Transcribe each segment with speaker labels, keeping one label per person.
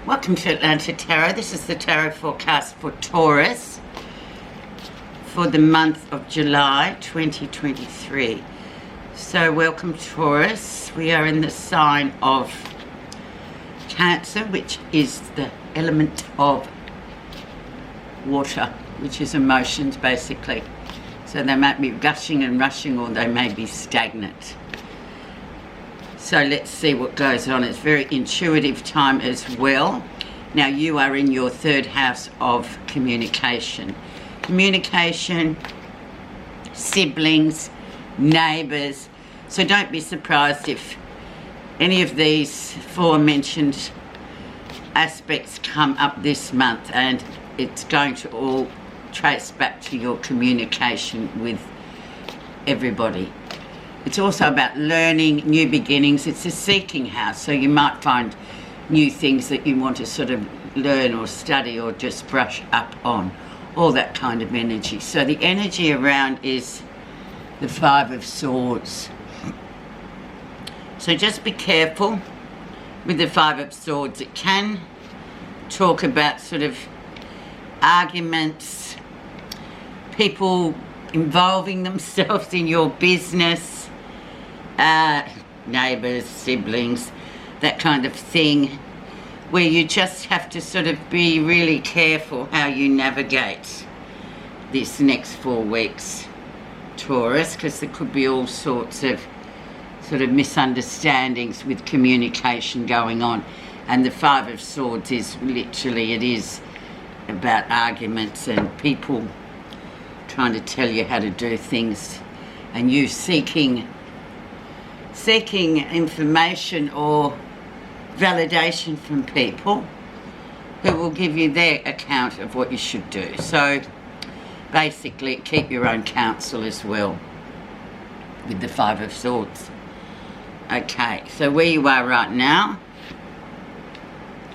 Speaker 1: Welcome to Atlanta Tarot. This is the tarot forecast for Taurus for the month of July 2023. So welcome Taurus. We are in the sign of Cancer, which is the element of water, which is emotions basically. So they might be gushing and rushing, or they may be stagnant. So let's see what goes on. It's very intuitive time as well. Now you are in your third house of communication. Communication, siblings, neighbours. So don't be surprised if any of these aforementioned aspects come up this month, and it's going to all trace back to your communication with everybody. It's also about learning, new beginnings. It's a seeking house, so you might find new things that you want to sort of learn or study or just brush up on, all that kind of energy. So the energy around is the Five of Swords. So just be careful with the Five of Swords. It can talk about sort of arguments, people involving themselves in your business, neighbours, siblings, that kind of thing, where you just have to sort of be really careful how you navigate this next 4 weeks, Taurus, because there could be all sorts of sort of misunderstandings with communication going on. And the Five of Swords is literally, it is about arguments and people trying to tell you how to do things, and you seeking information or validation from people who will give you their account of what you should do. So basically keep your own counsel as well with the Five of Swords. Okay, so where you are right now,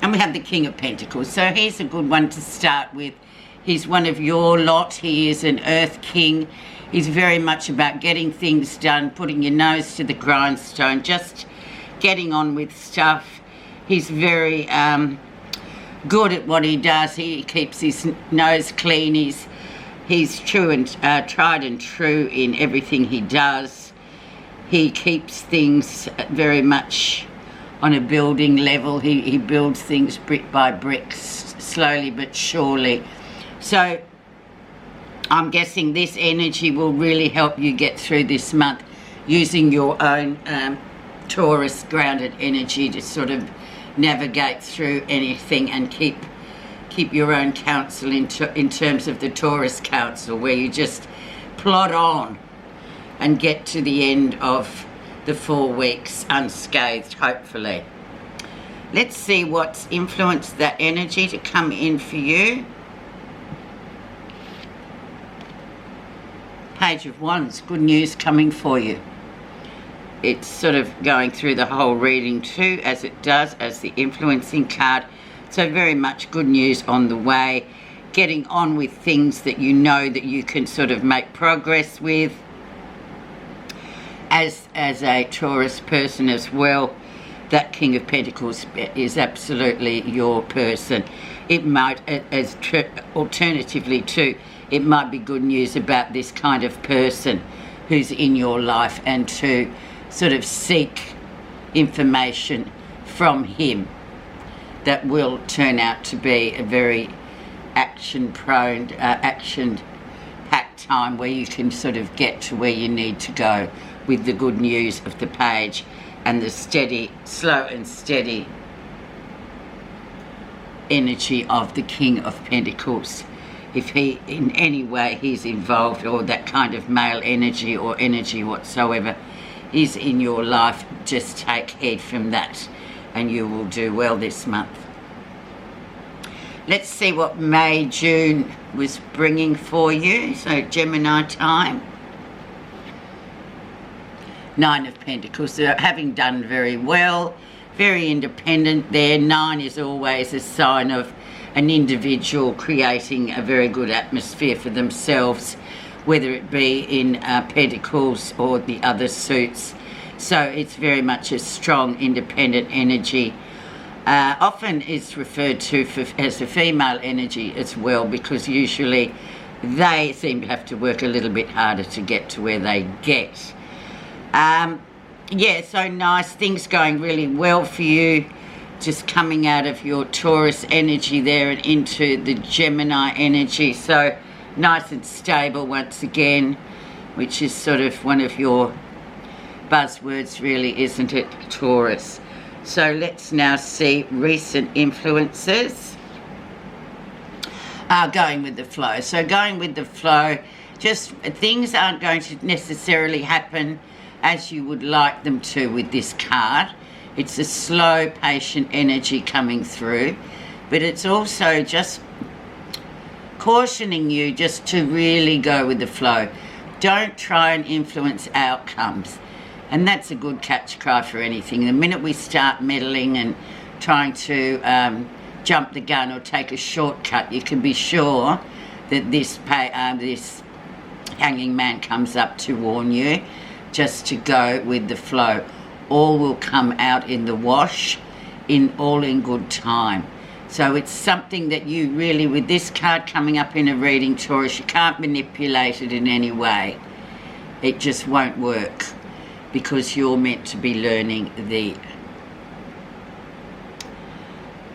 Speaker 1: and we have the King of Pentacles. So he's a good one to start with. He's one of your lot. He is an Earth King. He's very much about getting things done, putting your nose to the grindstone, just getting on with stuff. He's very good at what he does. He keeps his nose clean. He's true and tried and true in everything he does. He keeps things very much on a building level. He builds things brick by brick, slowly but surely. So I'm guessing this energy will really help you get through this month, using your own Taurus grounded energy to sort of navigate through anything, and keep your own counsel in terms of the Taurus counsel, where you just plod on and get to the end of the 4 weeks unscathed, hopefully. Let's see what's influenced that energy to come in for you. Page of Wands, good news coming for you. It's sort of going through the whole reading too, as it does, as the influencing card. So very much good news on the way, getting on with things that you know that you can sort of make progress with. As a Taurus person as well, that King of Pentacles is absolutely your person. It might, alternatively too, it might be good news about this kind of person who's in your life, and to sort of seek information from him that will turn out to be a very action-prone, action-packed time, where you can sort of get to where you need to go with the good news of the page and the steady, slow and steady energy of the King of Pentacles. If he, in any way he's involved, or that kind of male energy or energy whatsoever is in your life, just take heed from that and you will do well this month. Let's see what May, June was bringing for you. So Gemini time. Nine of Pentacles. They're having done very well, very independent there. 9 is always a sign of an individual creating a very good atmosphere for themselves, whether it be in Pentacles or the other suits. So it's very much a strong independent energy. often is referred to as a female energy as well, because usually they seem to have to work a little bit harder to get to where they get. Yeah, so nice, things going really well for you, just coming out of your Taurus energy there and into the Gemini energy. So nice and stable once again, which is sort of one of your buzzwords really, isn't it, Taurus? So let's now see recent influences. Going with the flow. So going with the flow, just things aren't going to necessarily happen as you would like them to with this card. It's a slow, patient energy coming through, but it's also just cautioning you just to really go with the flow. Don't try and influence outcomes. And that's a good catch cry for anything. The minute we start meddling and trying to jump the gun or take a shortcut, you can be sure that this hanging man comes up to warn you just to go with the flow. All will come out in the wash, all in good time. So it's something that you really, with this card coming up in a reading, Taurus, you can't manipulate it in any way. It just won't work, because you're meant to be learning the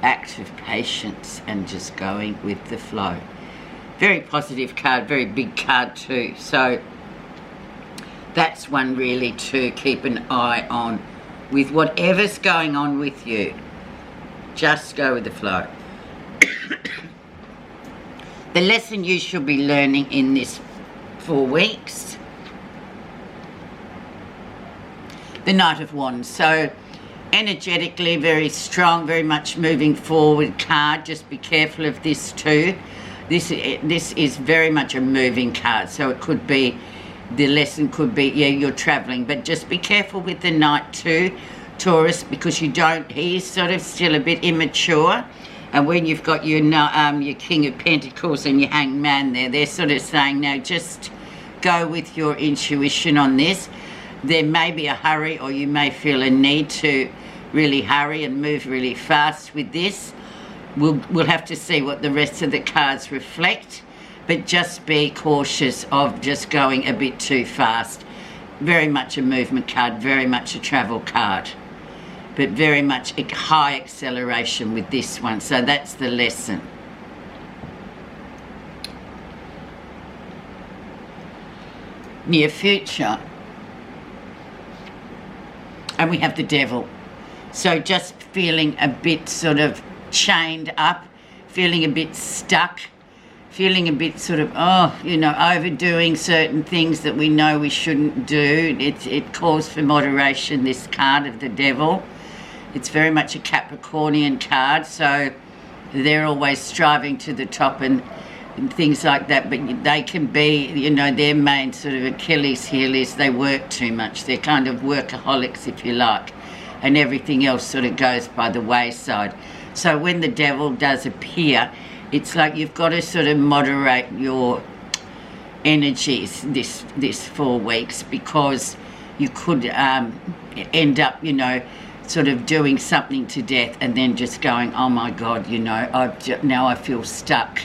Speaker 1: act of patience and just going with the flow. Very positive card, very big card too. So that's one really to keep an eye on with whatever's going on with you. Just go with the flow. The lesson you should be learning in this 4 weeks. The Knight of Wands. So energetically very strong, very much moving forward card. Just be careful of this too. This is very much a moving card. So it could be, the lesson could be, yeah, you're traveling, but just be careful with the Knight too, Taurus, because he's sort of still a bit immature. And when you've got your King of Pentacles and your Hanged Man there, they're sort of saying, no, just go with your intuition on this. There may be a hurry, or you may feel a need to really hurry and move really fast with this. We'll have to see what the rest of the cards reflect, but just be cautious of just going a bit too fast. Very much a movement card, very much a travel card, but very much a high acceleration with this one. So that's the lesson. Near future. And we have the Devil. So just feeling a bit sort of chained up, feeling a bit stuck, feeling a bit sort of, overdoing certain things that we know we shouldn't do. It calls for moderation, this card of the Devil. It's very much a Capricornian card, so they're always striving to the top and things like that, but they can be, their main sort of Achilles heel is they work too much. They're kind of workaholics, if you like, and everything else sort of goes by the wayside. So when the Devil does appear, it's like you've got to sort of moderate your energies this 4 weeks, because you could end up, sort of doing something to death and then just going, oh my God, now I feel stuck.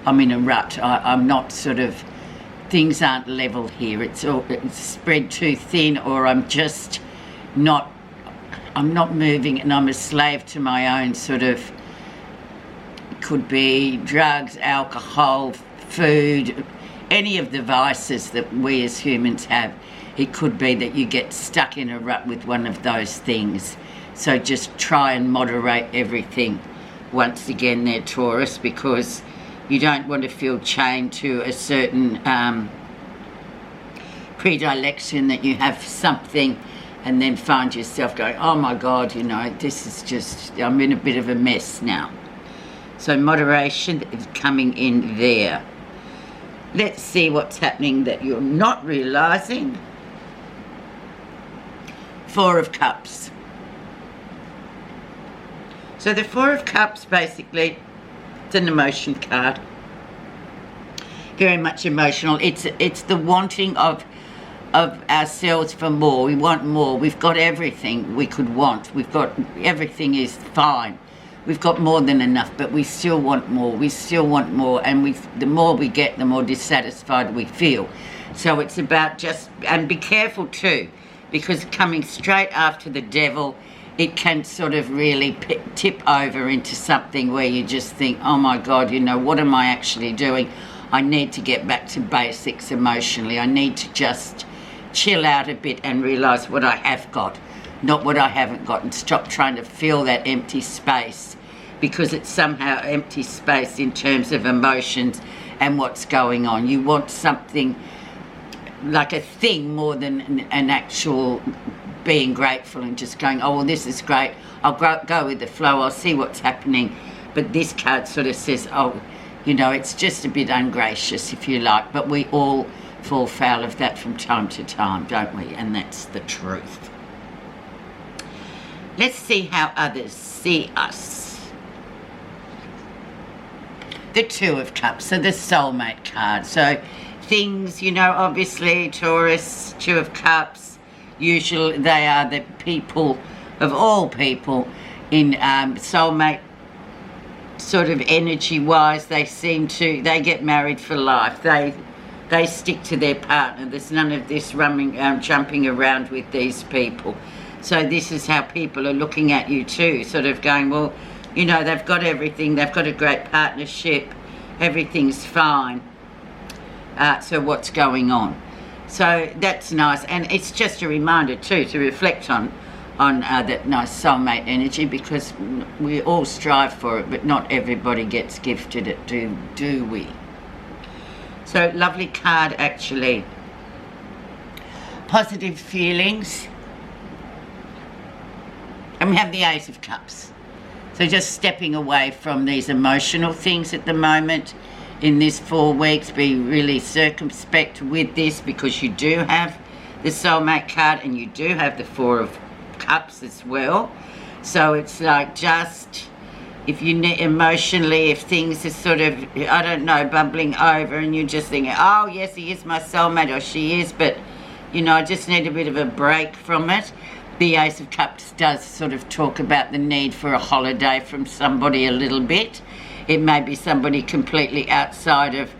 Speaker 1: I'm in a rut. I'm not sort of, things aren't level here. It's spread too thin, or I'm not moving, and I'm a slave to my own sort of, it could be drugs, alcohol, food, any of the vices that we as humans have. It could be that you get stuck in a rut with one of those things. So just try and moderate everything once again there, Taurus, because you don't want to feel chained to a certain predilection that you have something, and then find yourself going, oh my God, this is just, I'm in a bit of a mess now. So moderation is coming in there. Let's see what's happening that you're not realising. 4 of Cups. So the 4 of Cups, basically, it's an emotion card. Very much emotional. It's the wanting of ourselves for more. We want more. We've got everything we could want. We've got, everything is fine. we've got more than enough, but we still want more. We still want more, and the more we get, the more dissatisfied we feel. So it's about just, and be careful too, because coming straight after the devil, it can sort of really tip over into something where you just think, oh my God, you know, what am I actually doing? I need to get back to basics emotionally. I need to just chill out a bit and realise what I have got, not what I haven't got, and stop trying to fill that empty space, because it's somehow empty space in terms of emotions and what's going on. You want something like a thing more than an actual being grateful and just going, oh, well, this is great. I'll go with the flow. I'll see what's happening. But this card sort of says, oh, you know, it's just a bit ungracious, if you like. But we all fall foul of that from time to time, don't we? And that's the truth. Let's see how others see us. The Two of Cups, so the soulmate card. So things, you know, obviously Taurus, Two of Cups, usually they are the people of all people in soulmate sort of energy wise. They get married for life. They stick to their partner. There's none of this jumping around with these people. So this is how people are looking at you too, sort of going, well, you know, they've got everything. They've got a great partnership. Everything's fine. So what's going on? So that's nice, and it's just a reminder too to reflect on that nice soulmate energy, because we all strive for it, but not everybody gets gifted it, do we? So lovely card, actually. Positive feelings, and we have the Ace of Cups. So just stepping away from these emotional things at the moment. In this 4 weeks, be really circumspect with this, because you do have the soulmate card and you do have the Four of Cups as well. So it's like, just if you need emotionally, if things are sort of, I don't know, bubbling over and you're just thinking, oh yes, he is my soulmate, or she is, but you know, I just need a bit of a break from it. The Ace of Cups does sort of talk about the need for a holiday from somebody a little bit. It may be somebody completely outside of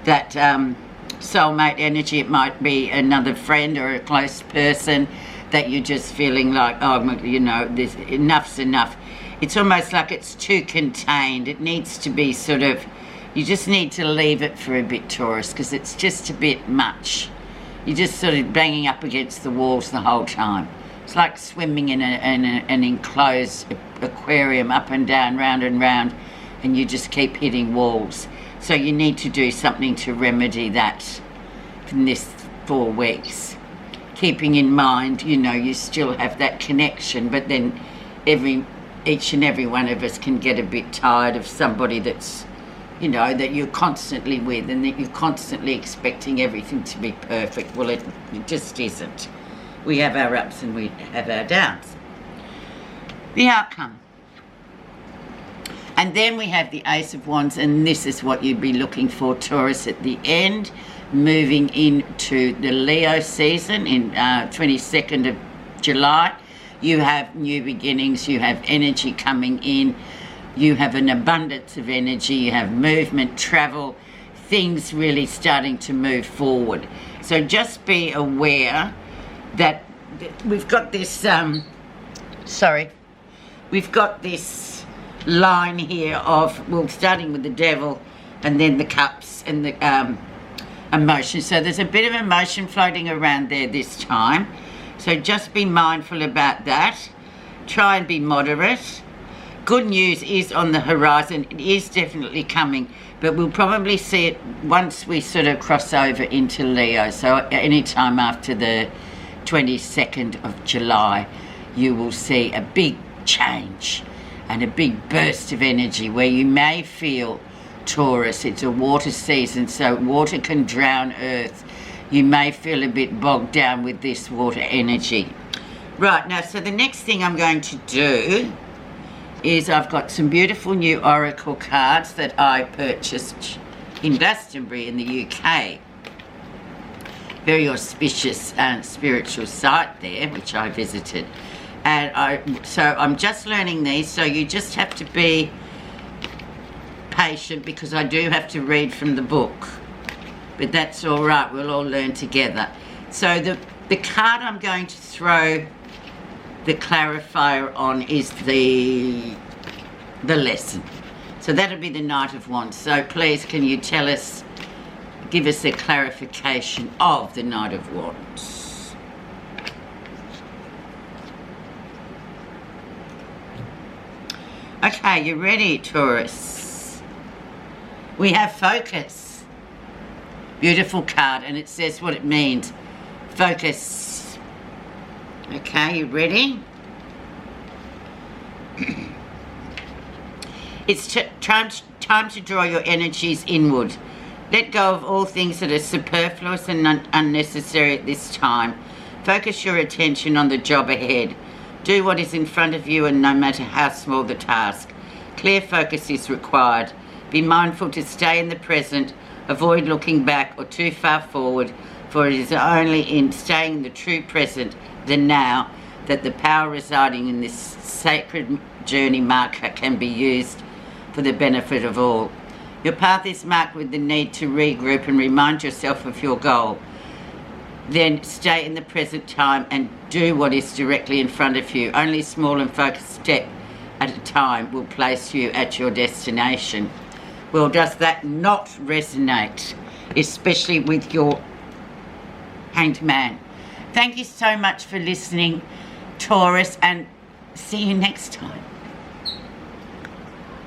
Speaker 1: that soulmate energy. It might be another friend or a close person that you're just feeling like, oh, you know, enough's enough. It's almost like it's too contained. It needs to be sort of, you just need to leave it for a bit, Taurus, because it's just a bit much. You're just sort of banging up against the walls the whole time. It's like swimming in an enclosed aquarium, up and down, round and round, and you just keep hitting walls. So you need to do something to remedy that in this 4 weeks. Keeping in mind, you know, you still have that connection, but then each and every one of us can get a bit tired of somebody that's, you know, that you're constantly with, and that you're constantly expecting everything to be perfect. Well, it just isn't. We have our ups and we have our downs. The outcome. And then we have the Ace of Wands, and this is what you'd be looking for, Taurus, at the end, moving into the Leo season in 22nd of July. You have new beginnings, you have energy coming in, you have an abundance of energy, you have movement, travel, things really starting to move forward. So just be aware that we've got this, we've got this line here of, well, starting with the Devil and then the Cups and the emotion. So there's a bit of emotion floating around there this time. So just be mindful about that. Try and be moderate. Good news is on the horizon. It is definitely coming, but we'll probably see it once we sort of cross over into Leo. So any time after the 22nd of July, you will see a big change and a big burst of energy where you may feel, Taurus, it's a water season, so water can drown earth. You may feel a bit bogged down with this water energy. Right, now, so the next thing I'm going to do is I've got some beautiful new oracle cards that I purchased in Glastonbury in the UK. Very auspicious spiritual site there, which I visited. And so I'm just learning these, so you just have to be patient because I do have to read from the book. But that's all right, we'll all learn together. So the card I'm going to throw the clarifier on is the lesson. So that'll be the Knight of Wands. So please, can you tell us, give us a clarification of the Knight of Wands? Okay, you ready, Taurus? We have focus. Beautiful card, and it says what it means. Focus. Okay, you ready? It's time to draw your energies inward. Let go of all things that are superfluous and unnecessary at this time. Focus your attention on the job ahead. Do what is in front of you, and no matter how small the task. Clear focus is required. Be mindful to stay in the present. Avoid looking back or too far forward, for it is only in staying in the true present, the now, that the power residing in this sacred journey marker can be used for the benefit of all. Your path is marked with the need to regroup and remind yourself of your goal. Then stay in the present time and do what is directly in front of you. Only small and focused step at a time will place you at your destination. Well, does that not resonate, especially with your Hanged Man? Thank you so much for listening, Taurus, and see you next time.